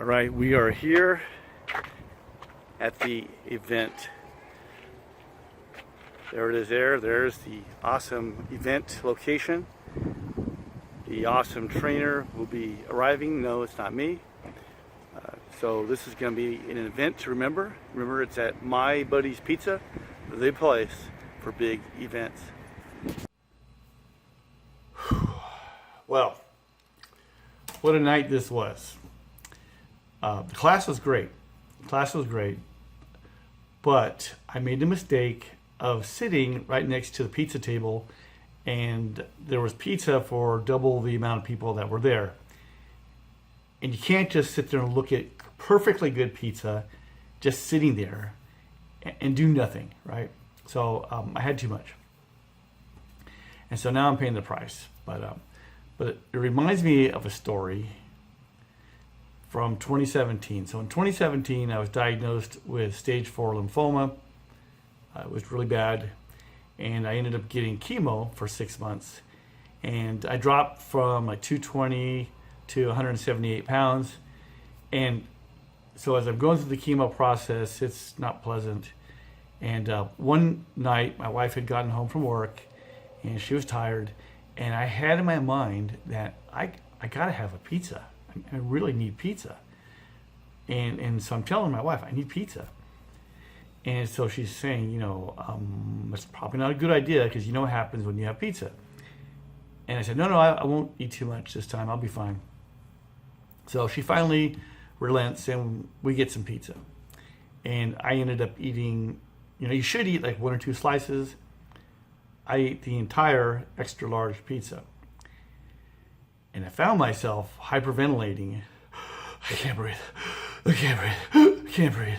All right, we are here at the event. There it is there. There's the awesome event location. The awesome trainer will be arriving. No, it's not me. So this is going to be an event to remember. Remember, it's at My Buddy's Pizza, the place for big events. Well, what a night this was. The class was great. But I made the mistake of sitting right next to the pizza table, and there was pizza for double the amount of people that were there. And you can't just sit there and look at perfectly good pizza just sitting there and do nothing, right? So I had too much. And so now I'm paying the price. But it reminds me of a story from 2017. So in 2017, I was diagnosed with stage 4 lymphoma. It was really bad. And I ended up getting chemo for 6 months. And I dropped from like 220 to 178 pounds. And so as I'm going through the chemo process, it's not pleasant. And one night, my wife had gotten home from work, and she was tired. And I had in my mind that I got to have a pizza. I really need pizza. And so I'm telling my wife, I need pizza. And so she's saying, it's probably not a good idea because you know what happens when you have pizza. And I said, no, I won't eat too much this time. I'll be fine. So she finally relents and we get some pizza. And I ended up eating, you should eat like 1 or 2 slices. I ate the entire extra large pizza. And I found myself hyperventilating. I can't breathe. I can't breathe. I can't breathe.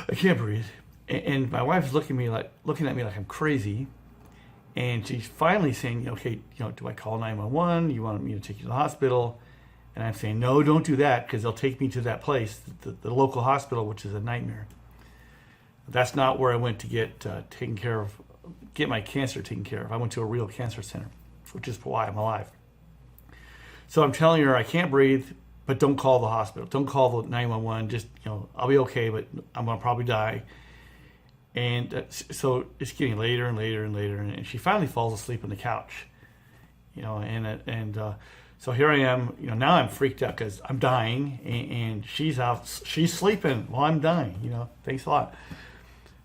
I can't breathe. And my wife's looking at me like I'm crazy. And she's finally saying, okay, do I call 911? You want me to take you to the hospital? And I'm saying, no, don't do that, because they'll take me to that place, the local hospital, which is a nightmare. That's not where I went to get my cancer taken care of. I went to a real cancer center, which is why I'm alive. So I'm telling her I can't breathe, but don't call the hospital. Don't call the 911. Just, I'll be okay, but I'm going to probably die. And so it's getting later and later and later. And she finally falls asleep on the couch, so here I am, now I'm freaked out because I'm dying and she's sleeping while I'm dying, thanks a lot.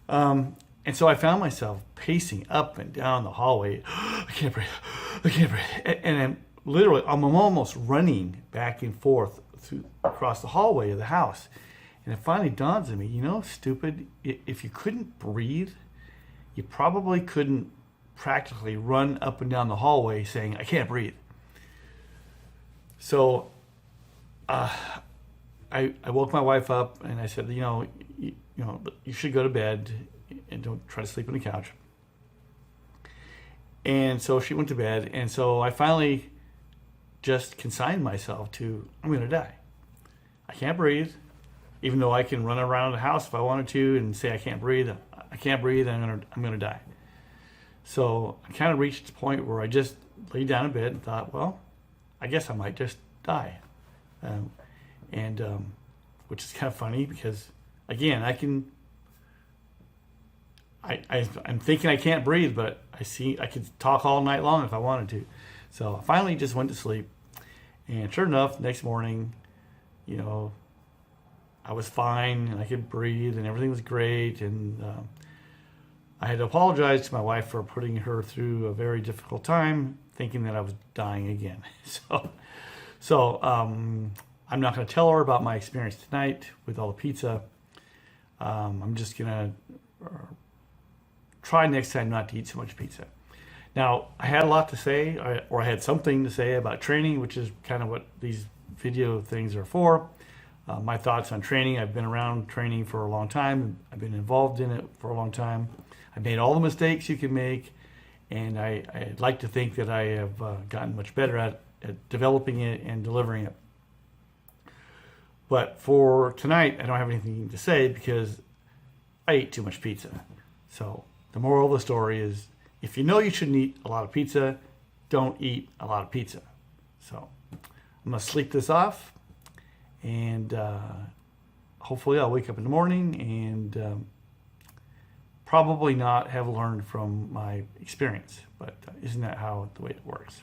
And so I found myself pacing up and down the hallway. I can't breathe. And I'm almost running back and forth across the hallway of the house. And it finally dawns on me, stupid, if you couldn't breathe, you probably couldn't practically run up and down the hallway saying, I can't breathe. So I woke my wife up and I said, you should go to bed and don't try to sleep on the couch. And so she went to bed. And so I finally just consigned myself to, I'm going to die. I can't breathe, even though I can run around the house if I wanted to and say I can't breathe. I can't breathe and I'm going to die. So I kind of reached the point where I just laid down in bed and thought, well, I guess I might just die. Which is kind of funny because, again, I'm thinking I can't breathe, but I could talk all night long if I wanted to. So I finally just went to sleep. And sure enough, next morning, I was fine and I could breathe and everything was great. And I had to apologize to my wife for putting her through a very difficult time, thinking that I was dying again. So I'm not going to tell her about my experience tonight with all the pizza. I'm just going to try next time not to eat so much pizza. Now, I had a lot to say, or I had something to say about training, which is kind of what these video things are for. My thoughts on training. I've been around training for a long time. I've been involved in it for a long time. I've made all the mistakes you can make. And I'd like to think that I have gotten much better at developing it and delivering it. But for tonight, I don't have anything to say because I ate too much pizza. So the moral of the story is, if you know you shouldn't eat a lot of pizza, don't eat a lot of pizza. So I'm going to sleep this off. And hopefully I'll wake up in the morning and probably not have learned from my experience. But isn't that how the way it works?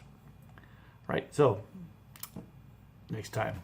Right, so next time.